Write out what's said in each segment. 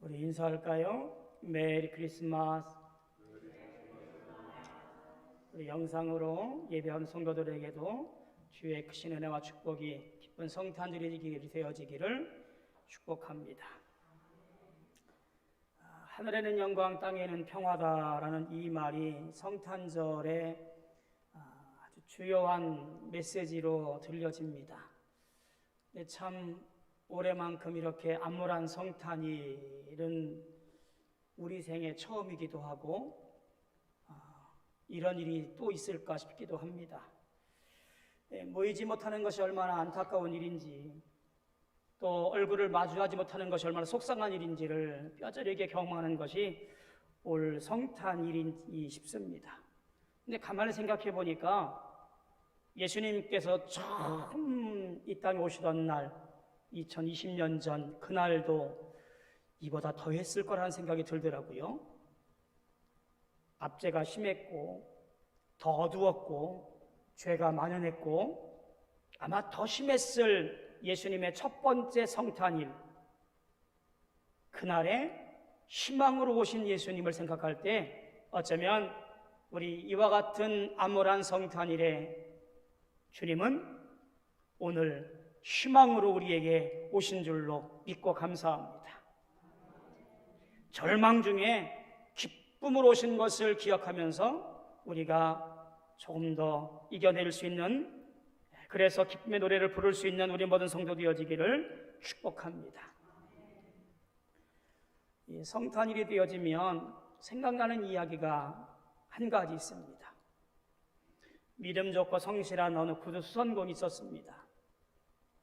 우리 인사할까요? 메리 크리스마스. 우리 영상으로 예배하는 성도들에게도 주의 크신 은혜와 축복이 기쁜 성탄절이 되어지기를 축복합니다. 하늘에는 영광, 땅에는 평화다라는 이 말이 성탄절의 아주 주요한 메시지로 들려집니다. 근데 참 올해만큼 이렇게 암울한 성탄일은 우리 생애 처음이기도 하고 이런 일이 또 있을까 싶기도 합니다. 모이지 못하는 것이 얼마나 안타까운 일인지, 또 얼굴을 마주하지 못하는 것이 얼마나 속상한 일인지를 뼈저리게 경험하는 것이 올 성탄일이 싶습니다. 근데 가만히 생각해 보니까 예수님께서 처음 이 땅에 오시던 날, 2020년 전 그날도 이보다 더 했을 거라는 생각이 들더라고요. 압제가 심했고 더 어두웠고 죄가 만연했고 아마 더 심했을 예수님의 첫 번째 성탄일, 그날에 희망으로 오신 예수님을 생각할 때 어쩌면 우리 이와 같은 암울한 성탄일에 주님은 오늘 희망으로 우리에게 오신 줄로 믿고 감사합니다. 절망 중에 기쁨으로 오신 것을 기억하면서 우리가 조금 더 이겨낼 수 있는, 그래서 기쁨의 노래를 부를 수 있는 우리 모든 성도 되어지기를 축복합니다. 성탄일이 되어지면 생각나는 이야기가 한 가지 있습니다. 믿음 좋고 성실한 어느 구두 수선공이 있었습니다.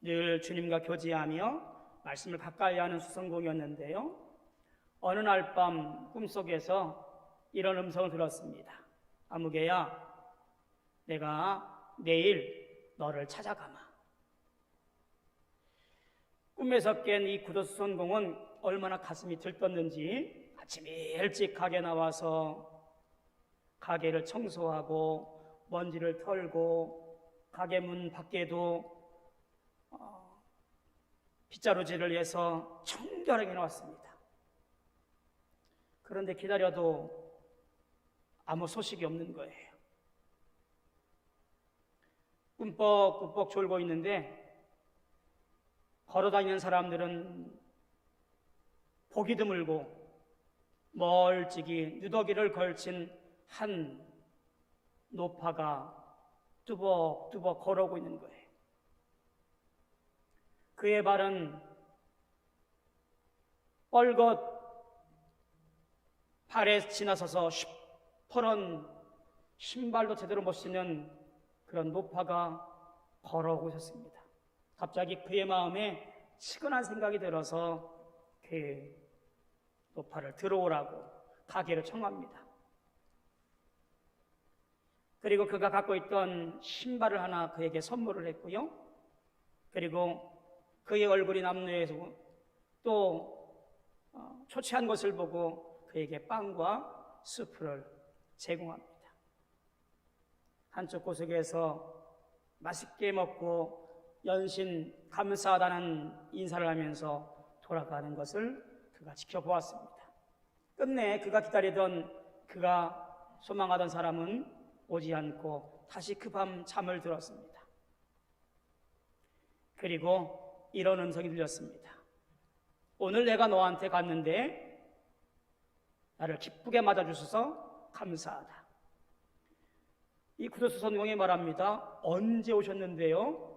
늘 주님과 교제하며 말씀을 가까이 하는 수선공이었는데요, 어느 날 밤 꿈속에서 이런 음성을 들었습니다. 아무개야, 내가 내일 너를 찾아가마. 꿈에서 깬 이 구두수선공은 얼마나 가슴이 들떴는지 아침 일찍 가게 나와서 가게를 청소하고 먼지를 털고 가게 문 밖에도 빗자루질을 해서 청결하게 나왔습니다. 그런데 기다려도 아무 소식이 없는 거예요. 꿈뻑꿈뻑 졸고 있는데 걸어다니는 사람들은 보기 드물고 멀찍이 누더기를 걸친 한 노파가 뚜벅뚜벅 걸어오고 있는 거예요. 그의 발은 뻘겋 발에 지나서서 시퍼런 신발도 제대로 못 신는 그런 노파가 걸어오고 있었습니다. 갑자기 그의 마음에 치근한 생각이 들어서 그 노파를 들어오라고 가게를 청합니다. 그리고 그가 갖고 있던 신발을 하나 그에게 선물을 했고요. 그리고 그의 얼굴이 남루해서 또 초췌한 것을 보고 그에게 빵과 수프를 제공합니다. 한쪽 구석에서 맛있게 먹고 연신 감사하다는 인사를 하면서 돌아가는 것을 그가 지켜보았습니다. 끝내 그가 기다리던, 그가 소망하던 사람은 오지 않고 다시 그 밤 잠을 들었습니다. 그리고 이런 음성이 들렸습니다. 오늘 내가 너한테 갔는데 나를 기쁘게 맞아주셔서 감사하다. 이 구두수선공이 말합니다. 언제 오셨는데요?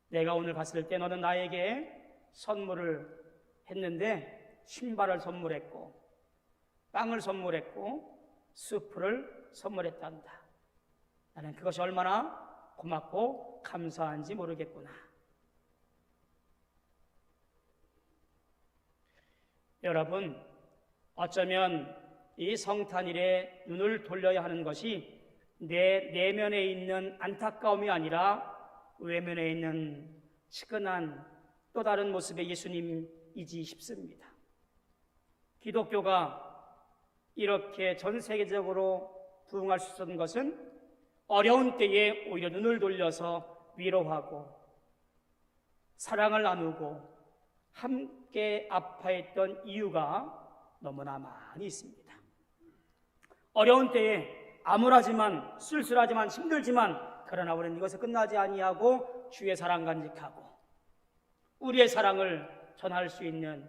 내가 오늘 갔을 때 너는 나에게 선물을 했는데 신발을 선물했고 빵을 선물했고 수프를 선물했단다. 나는 그것이 얼마나 고맙고 감사한지 모르겠구나. 여러분, 어쩌면 이 성탄일에 눈을 돌려야 하는 것이 내 내면에 있는 안타까움이 아니라 외면에 있는 치근한 또 다른 모습의 예수님이지 싶습니다. 기독교가 이렇게 전 세계적으로 부흥할 수 있었던 것은 어려운 때에 오히려 눈을 돌려서 위로하고 사랑을 나누고 함께 아파했던 이유가 너무나 많이 있습니다. 어려운 때에 암울하지만 쓸쓸하지만 힘들지만 그러나 우리는 이것에 끝나지 아니하고 주의 사랑 간직하고 우리의 사랑을 전할 수 있는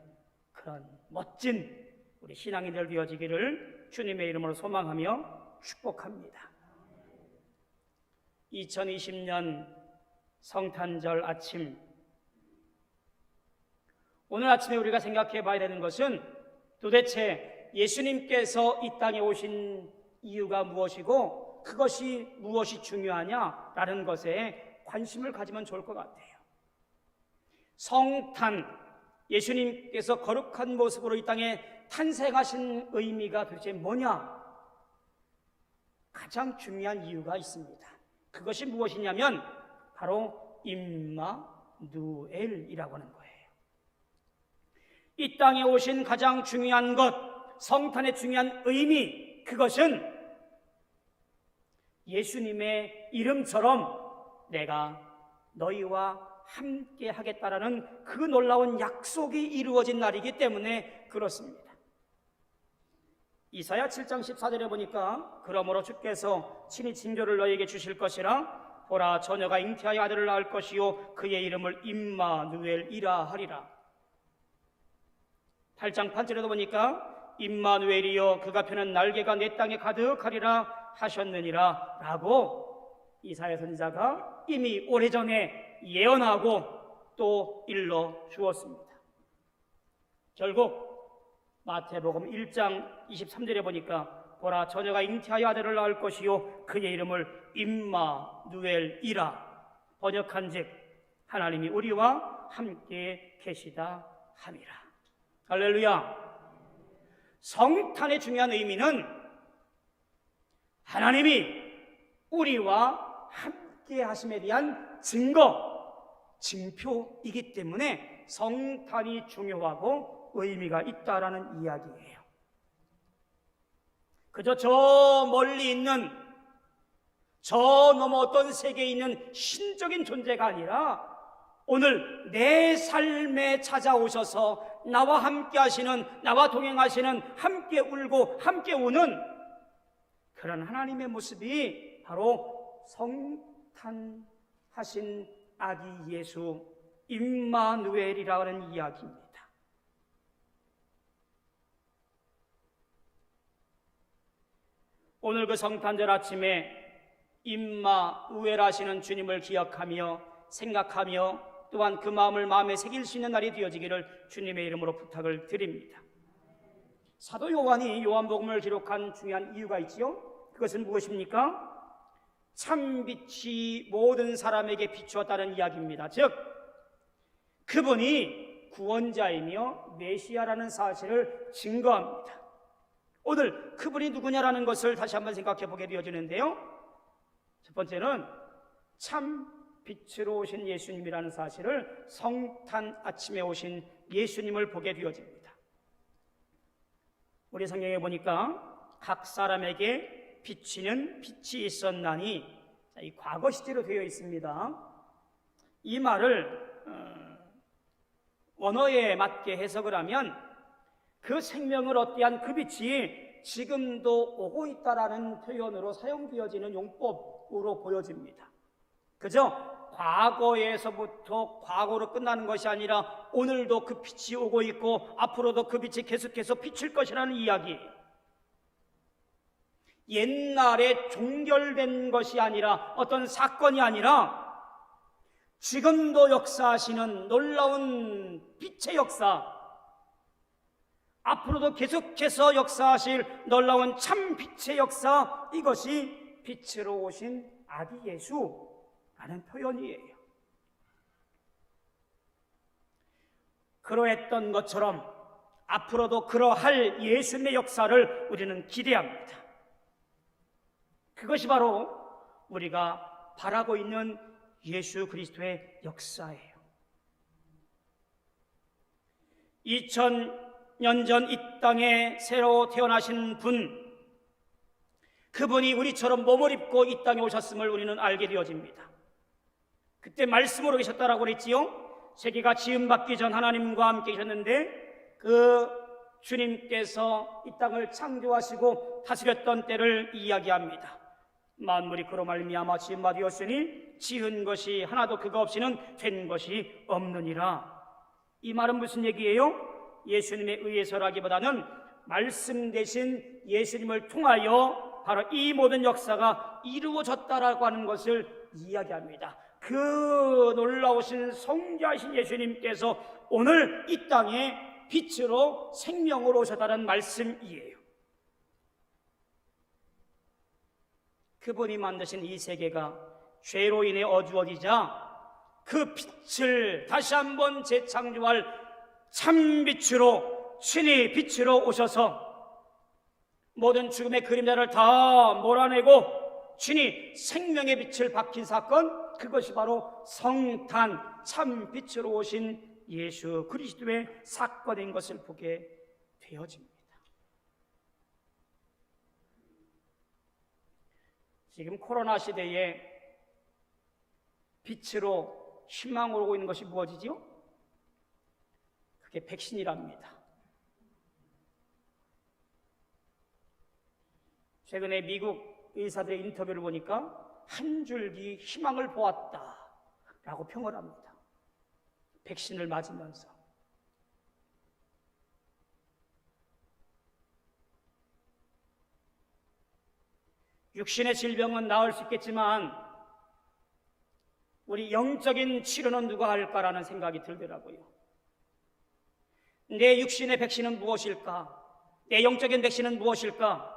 그런 멋진 우리 신앙인들 되어지기를 주님의 이름으로 소망하며 축복합니다. 2020년 성탄절 아침, 오늘 아침에 우리가 생각해 봐야 되는 것은 도대체 예수님께서 이 땅에 오신 이유가 무엇이고 그것이 무엇이 중요하냐라는 것에 관심을 가지면 좋을 것 같아요. 성탄, 예수님께서 거룩한 모습으로 이 땅에 탄생하신 의미가 도대체 뭐냐? 가장 중요한 이유가 있습니다. 그것이 무엇이냐면 바로 임마누엘이라고 하는 거예요. 이 땅에 오신 가장 중요한 것, 성탄의 중요한 의미, 그것은 예수님의 이름처럼 내가 너희와 함께 하겠다라는 그 놀라운 약속이 이루어진 날이기 때문에 그렇습니다. 이사야 7장 14절에 보니까 그러므로 주께서 친히 징조를 너희에게 주실 것이라 보라 처녀가 잉태하여 아들을 낳을 것이요 그의 이름을 임마누엘이라 하리라. 8장 8절에도 보니까 임마누엘이여 그가 펴는 날개가 내 땅에 가득하리라 하셨느니라 라고 이사야 선지자가 이미 오래전에 예언하고 또 일러 주었습니다. 결국 마태복음 1장 23절에 보니까 보라 처녀가 잉태하여 아들을 낳을 것이요 그의 이름을 임마누엘이라 번역한즉 하나님이 우리와 함께 계시다 함이라. 할렐루야. 성탄의 중요한 의미는 하나님이 우리와 함께 하심에 대한 징표이기 때문에 성탄이 중요하고 의미가 있다라는 이야기예요. 그저 저 멀리 있는 저 너머 어떤 세계에 있는 신적인 존재가 아니라 오늘 내 삶에 찾아오셔서 나와 함께 하시는, 나와 동행하시는, 함께 울고 함께 우는 그런 하나님의 모습이 바로 성탄하신 아기 예수 임마누엘이라는 이야기입니다. 오늘 그 성탄절 아침에 임마누엘 하시는 주님을 기억하며 생각하며 또한 그 마음을 마음에 새길 수 있는 날이 되어지기를 주님의 이름으로 부탁을 드립니다. 사도 요한이 요한복음을 기록한 중요한 이유가 있지요. 그것은 무엇입니까? 참빛이 모든 사람에게 비추었다는 이야기입니다. 즉 그분이 구원자이며 메시아라는 사실을 증거합니다. 오늘 그분이 누구냐라는 것을 다시 한번 생각해 보게 되어지는데요. 첫 번째는 참 빛으로 오신 예수님이라는 사실을 성탄 아침에 오신 예수님을 보게 되어집니다. 우리 성경에 보니까 각 사람에게 비치는 빛이 있었나니 이 과거 시제로 되어 있습니다. 이 말을 원어에 맞게 해석을 하면 그 생명을 얻게 한 그 빛이 지금도 오고 있다라는 표현으로 사용되어지는 용법으로 보여집니다. 그저 과거에서부터 과거로 끝나는 것이 아니라 오늘도 그 빛이 오고 있고 앞으로도 그 빛이 계속해서 비칠 것이라는 이야기예요. 옛날에 종결된 것이 아니라 어떤 사건이 아니라 지금도 역사하시는 놀라운 빛의 역사, 앞으로도 계속해서 역사하실 놀라운 참 빛의 역사, 이것이 빛으로 오신 아기 예수라는 표현이에요. 그러했던 것처럼 앞으로도 그러할 예수님의 역사를 우리는 기대합니다. 그것이 바로 우리가 바라고 있는 예수 그리스도의 역사예요. 2000년 전 이 땅에 새로 태어나신 분, 그분이 우리처럼 몸을 입고 이 땅에 오셨음을 우리는 알게 되어집니다. 그때 말씀으로 계셨다라고 그랬지요. 세계가 지음받기 전 하나님과 함께 계셨는데 그 주님께서 이 땅을 창조하시고 다스렸던 때를 이야기합니다. 만물이 그로 말미암아 지음받았으니 지은 것이 하나도 그가 없이는 된 것이 없느니라. 이 말은 무슨 얘기예요? 예수님에 의해서라기보다는 말씀 대신 예수님을 통하여 바로 이 모든 역사가 이루어졌다라고 하는 것을 이야기합니다. 그 놀라우신 성자이신 예수님께서 오늘 이 땅에 빛으로 생명으로 오셨다는 말씀이에요. 그분이 만드신 이 세계가 죄로 인해 어두워지자 그 빛을 다시 한번 재창조할 참빛으로, 신이 빛으로 오셔서 모든 죽음의 그림자를 다 몰아내고 신이 생명의 빛을 밝힌 사건, 그것이 바로 성탄 참빛으로 오신 예수 그리스도의 사건인 것을 보게 되어집니다. 지금 코로나 시대에 빛으로 희망으로 오고 있는 것이 무엇이지요? 그게 백신이랍니다. 최근에 미국 의사들의 인터뷰를 보니까 한 줄기 희망을 보았다라고 평을 합니다. 백신을 맞으면서. 육신의 질병은 나을 수 있겠지만 우리 영적인 치료는 누가 할까라는 생각이 들더라고요. 내 육신의 백신은 무엇일까? 내 영적인 백신은 무엇일까?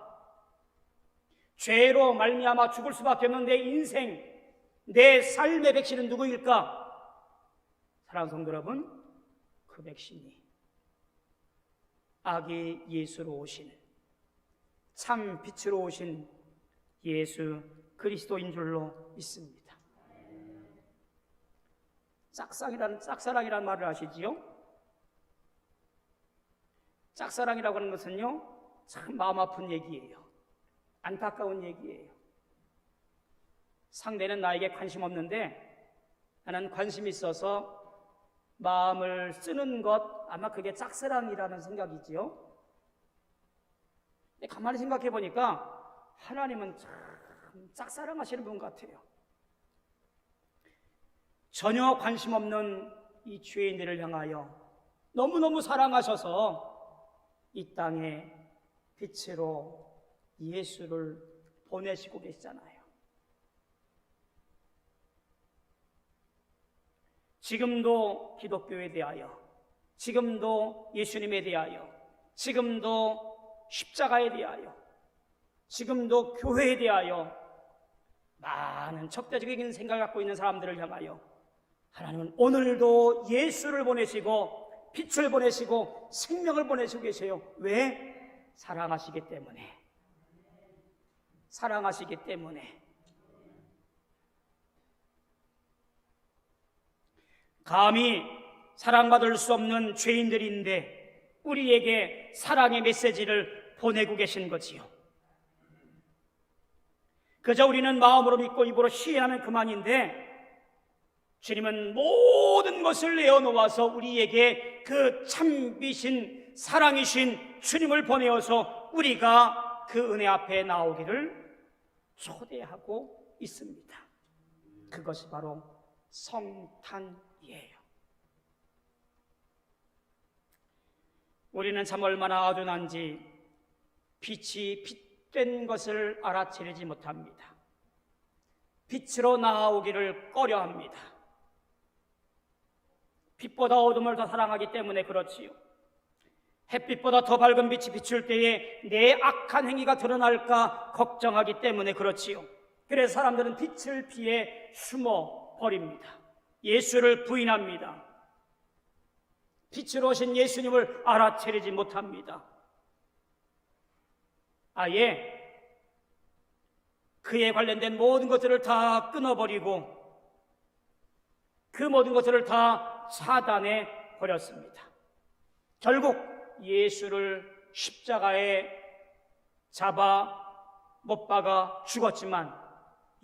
죄로 말미암아 죽을 수밖에 없는 내 인생, 내 삶의 백신은 누구일까? 사랑하는 성도 여러분, 그 백신이 아기 예수로 오신, 참 빛으로 오신 예수 그리스도인 줄로 믿습니다. 짝사랑이라는 말을 아시지요? 짝사랑이라고 하는 것은요, 참 마음 아픈 얘기예요. 안타까운 얘기예요. 상대는 나에게 관심 없는데 나는 관심 있어서 마음을 쓰는 것, 아마 그게 짝사랑이라는 생각이지요. 근데 가만히 생각해 보니까 하나님은 참 짝사랑하시는 분 같아요. 전혀 관심 없는 이 죄인들을 향하여 너무너무 사랑하셔서 이 땅에 빛으로 예수를 보내시고 계시잖아요. 지금도 기독교에 대하여, 지금도 예수님에 대하여, 지금도 십자가에 대하여, 지금도 교회에 대하여 많은 적대적인 생각을 갖고 있는 사람들을 향하여 하나님은 오늘도 예수를 보내시고 빛을 보내시고 생명을 보내시고 계세요. 왜? 사랑하시기 때문에. 사랑하시기 때문에. 감히 사랑받을 수 없는 죄인들인데 우리에게 사랑의 메시지를 보내고 계신 거지요. 그저 우리는 마음으로 믿고 입으로 시인하면 그만인데 주님은 모든 것을 내어놓아서 우리에게 그 참비신 사랑이신 주님을 보내어서 우리가 그 은혜 앞에 나오기를 초대하고 있습니다. 그것이 바로 성탄이에요. 우리는 참 얼마나 아둔한지 빛이 빛된 것을 알아채리지 못합니다. 빛으로 나아오기를 꺼려합니다. 빛보다 어둠을 더 사랑하기 때문에 그렇지요. 햇빛보다 더 밝은 빛이 비출 때에 내 악한 행위가 드러날까 걱정하기 때문에 그렇지요. 그래서 사람들은 빛을 피해 숨어 버립니다. 예수를 부인합니다. 빛으로 오신 예수님을 알아채리지 못합니다. 아예 그에 관련된 모든 것들을 다 끊어버리고 그 모든 것들을 다 차단해 버렸습니다. 결국 예수를 십자가에 잡아 못 박아 죽었지만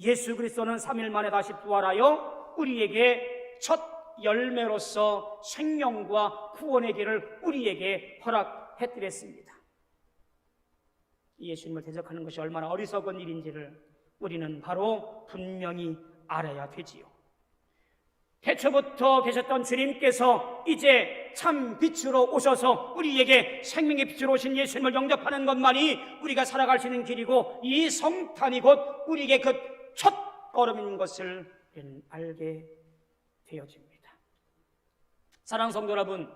예수 그리스도는 3일 만에 다시 부활하여 우리에게 첫 열매로서 생명과 구원의 길을 우리에게 허락해드렸습니다. 예수님을 대적하는 것이 얼마나 어리석은 일인지를 우리는 바로 분명히 알아야 되지요. 태초부터 계셨던 주님께서 이제 참 빛으로 오셔서 우리에게 생명의 빛으로 오신 예수님을 영접하는 것만이 우리가 살아갈 수 있는 길이고, 이 성탄이 곧 우리에게 그 첫 걸음인 것을 알게 되어집니다. 사랑하는 성도 여러분,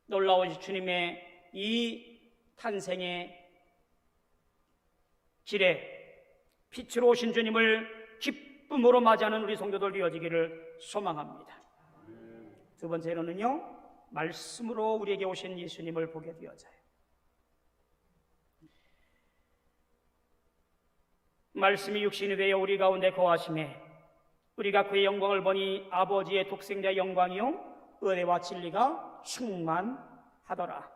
놀라운 주님의 이 탄생의 길에 빛으로 오신 주님을 기쁨으로 맞이하는 우리 성도들 되어지기를 소망합니다. 두 번째로는요, 말씀으로 우리에게 오신 예수님을 보게 되어져요. 말씀이 육신이 되어 우리 가운데 거하심에 우리가 그의 영광을 보니 아버지의 독생자의 영광이요 은혜와 진리가 충만하더라.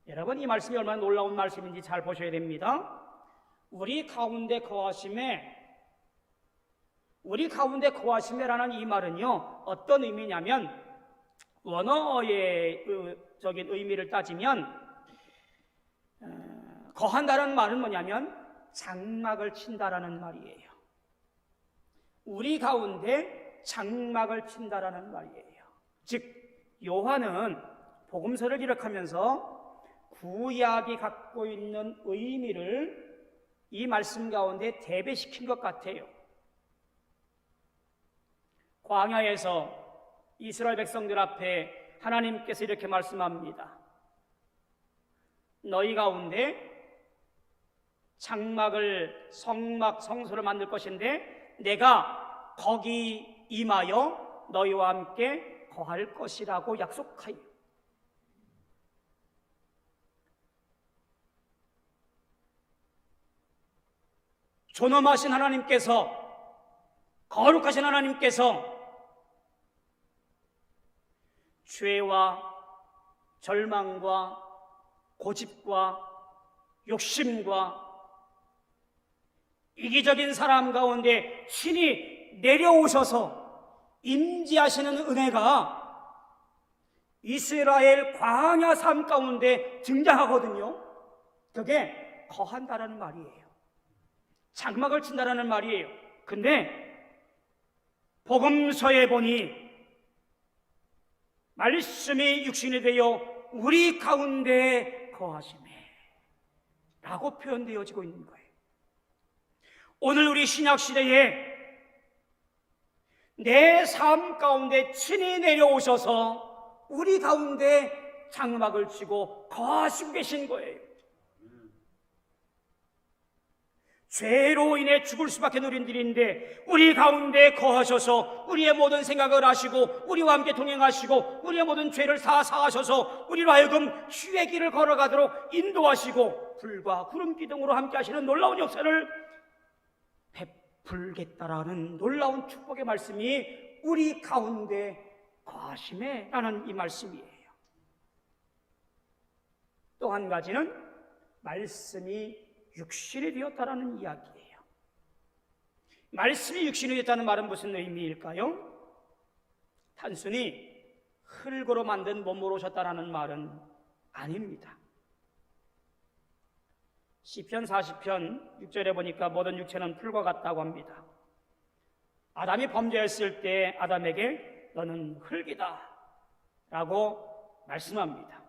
여러분, 이 말씀이 얼마나 놀라운 말씀인지 잘 보셔야 됩니다. 우리 가운데 거하심에라는 이 말은요, 어떤 의미냐면, 원어의 적인 의미를 따지면 거한다는 말은 뭐냐면 장막을 친다라는 말이에요. 우리 가운데 장막을 친다라는 말이에요. 즉, 요한은 복음서를 기록하면서 구약이 갖고 있는 의미를 이 말씀 가운데 대배시킨 것 같아요. 광야에서 이스라엘 백성들 앞에 하나님께서 이렇게 말씀합니다. 너희 가운데 장막을, 성소를 만들 것인데 내가 거기 임하여 너희와 함께 거할 것이라고 약속하여. 존엄하신 하나님께서, 거룩하신 하나님께서 죄와 절망과 고집과 욕심과 이기적인 사람 가운데 친히 내려오셔서 임재하시는 은혜가 이스라엘 광야 삶 가운데 등장하거든요. 그게 거한다라는 말이에요. 장막을 친다라는 말이에요. 근데 복음서에 보니 말씀이 육신이 되어 우리 가운데 거하심에 라고 표현되어지고 있는 거예요. 오늘 우리 신약시대에 내 삶 가운데 친히 내려오셔서 우리 가운데 장막을 치고 거하시고 계신 거예요. 죄로 인해 죽을 수밖에 없는 우리들인데 우리 가운데 거하셔서 우리의 모든 생각을 하시고 우리와 함께 동행하시고 우리의 모든 죄를 다 사하셔서 우리로 하여금 주의 길을 걸어가도록 인도하시고 불과 구름 기둥으로 함께 하시는 놀라운 역사를 베풀겠다라는 놀라운 축복의 말씀이 우리 가운데 거하심에 라는 이 말씀이에요. 또 한 가지는 말씀이 육신이 되었다라는 이야기예요. 말씀이 육신이 되었다는 말은 무슨 의미일까요? 단순히 흙으로 만든 몸으로 오셨다라는 말은 아닙니다. 시편 40편 6절에 보니까 모든 육체는 풀과 같다고 합니다. 아담이 범죄했을 때 아담에게 너는 흙이다 라고 말씀합니다.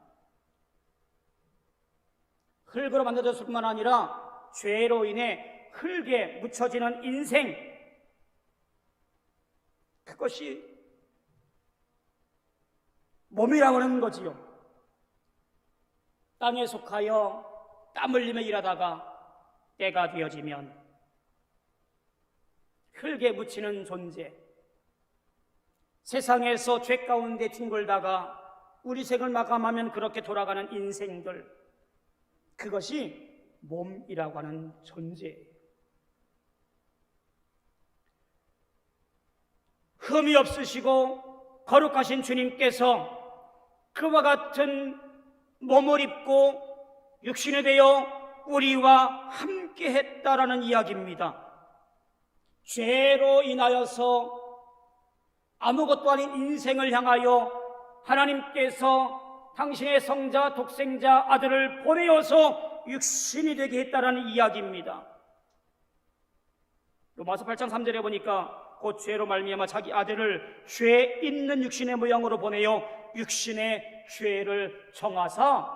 흙으로 만들어졌을 뿐만 아니라 죄로 인해 흙에 묻혀지는 인생, 그것이 몸이라고 하는 거지요. 땅에 속하여 땀 흘리며 일하다가 때가 되어지면 흙에 묻히는 존재, 세상에서 죄 가운데 뒹굴다가 우리 생을 마감하면 그렇게 돌아가는 인생들, 그것이 몸이라고 하는 존재예요. 흠이 없으시고 거룩하신 주님께서 그와 같은 몸을 입고 육신이 되어 우리와 함께 했다라는 이야기입니다. 죄로 인하여서 아무것도 아닌 인생을 향하여 하나님께서 당신의 성자 독생자 아들을 보내어서 육신이 되게 했다라는 이야기입니다. 로마서 8장 3절에 보니까 곧 죄로 말미암아 자기 아들을 죄 있는 육신의 모양으로 보내어 육신의 죄를 정하사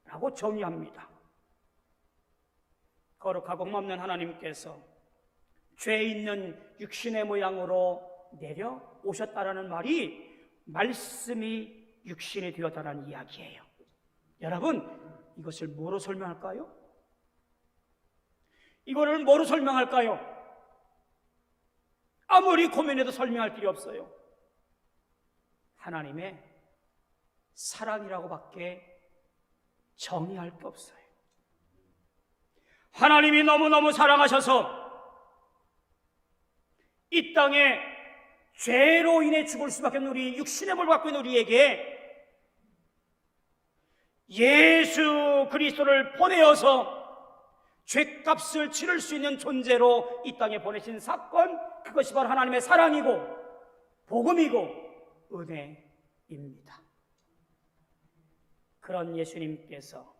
라고 정의합니다. 거룩하고 없는 하나님께서 죄 있는 육신의 모양으로 내려오셨다라는 말이 말씀이 육신이 되었다라는 이야기예요. 여러분, 이것을 뭐로 설명할까요? 이거를 뭐로 설명할까요? 아무리 고민해도 설명할 길이 없어요. 하나님의 사랑이라고밖에 정의할 게 없어요. 하나님이 너무너무 사랑하셔서 이 땅에 죄로 인해 죽을 수밖에 없는 우리 육신의 몸을 갖고 있는 우리에게 예수 그리스도를 보내어서 죄값을 치를 수 있는 존재로 이 땅에 보내신 사건, 그것이 바로 하나님의 사랑이고 복음이고 은혜입니다. 그런 예수님께서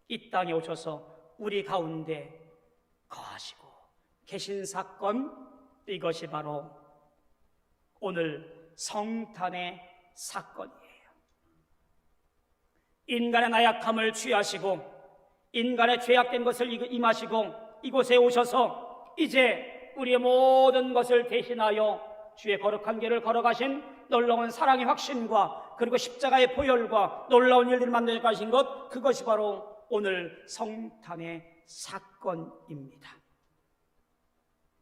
이 땅에 오셔서 우리 가운데 거하시고 계신 사건, 이것이 바로 오늘 성탄의 사건이에요. 인간의 나약함을 취하시고 인간의 죄악된 것을 임하시고 이곳에 오셔서 이제 우리의 모든 것을 대신하여 주의 거룩한 길을 걸어가신 놀라운 사랑의 확신과 그리고 십자가의 보혈과 놀라운 일들을 만들어 가신 것, 그것이 바로 오늘 성탄의 사건입니다.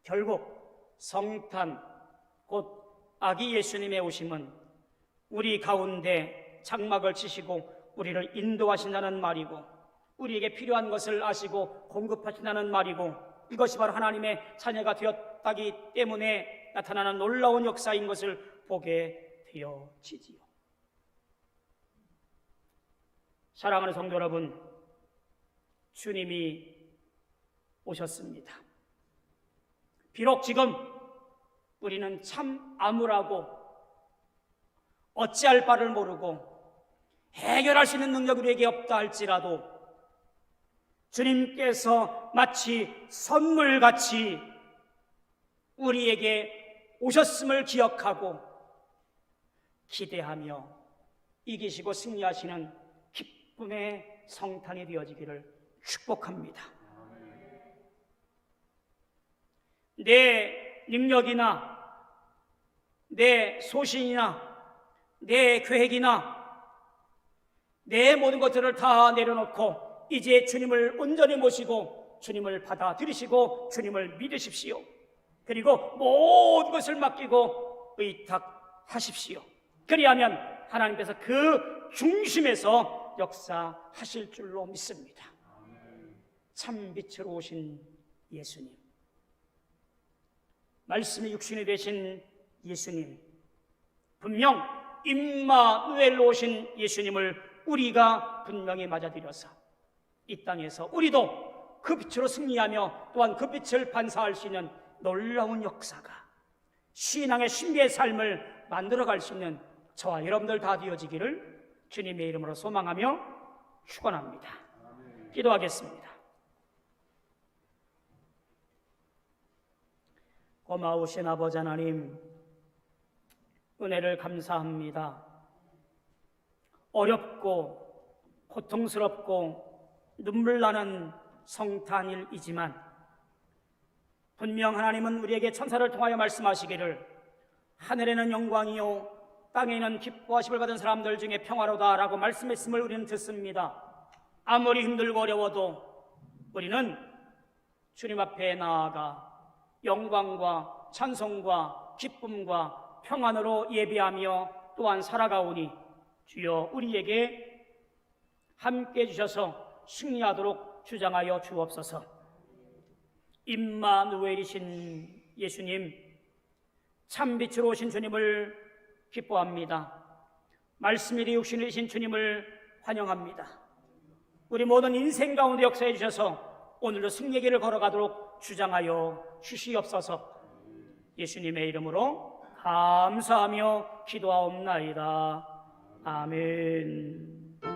결국 성탄, 곧 아기 예수님의 오심은 우리 가운데 장막을 치시고 우리를 인도하신다는 말이고 우리에게 필요한 것을 아시고 공급하신다는 말이고, 이것이 바로 하나님의 자녀가 되었다기 때문에 나타나는 놀라운 역사인 것을 보게 되어지지요. 사랑하는 성도 여러분, 주님이 오셨습니다. 비록 지금 우리는 참 암울하고 어찌할 바를 모르고 해결할 수 있는 능력이 우리에게 없다 할지라도 주님께서 마치 선물같이 우리에게 오셨음을 기억하고 기대하며 이기시고 승리하시는 기쁨의 성탄이 되어지기를 축복합니다. 내 능력이나 내 소신이나 내 계획이나 내 모든 것들을 다 내려놓고 이제 주님을 온전히 모시고 주님을 받아들이시고 주님을 믿으십시오. 그리고 모든 것을 맡기고 의탁하십시오. 그리하면 하나님께서 그 중심에서 역사하실 줄로 믿습니다. 참 빛으로 오신 예수님, 말씀이 육신이 되신 예수님, 분명 임마누엘로 오신 예수님을 우리가 분명히 맞아들여서 이 땅에서 우리도 그 빛으로 승리하며 또한 그 빛을 반사할 수 있는 놀라운 역사가, 신앙의 신비의 삶을 만들어갈 수 있는 저와 여러분들 다 되어지기를 주님의 이름으로 소망하며 축원합니다. 기도하겠습니다. 고마우신 아버지 하나님, 은혜를 감사합니다. 어렵고 고통스럽고 눈물 나는 성탄일이지만 분명 하나님은 우리에게 천사를 통하여 말씀하시기를 하늘에는 영광이요 땅에는 기뻐하심을 받은 사람들 중에 평화로다라고 말씀했음을 우리는 듣습니다. 아무리 힘들고 어려워도 우리는 주님 앞에 나아가 영광과 찬송과 기쁨과 평안으로 예배하며 또한 살아가오니 주여 우리에게 함께 해주셔서 승리하도록 주장하여 주옵소서. 임마누엘이신 예수님, 참빛으로 오신 주님을 기뻐합니다. 말씀이 육신이 되신 주님을 환영합니다. 우리 모든 인생 가운데 역사해 주셔서 오늘도 승리의 길을 걸어가도록 주장하여 주시옵소서. 예수님의 이름으로 감사하며 기도하옵나이다. 아멘.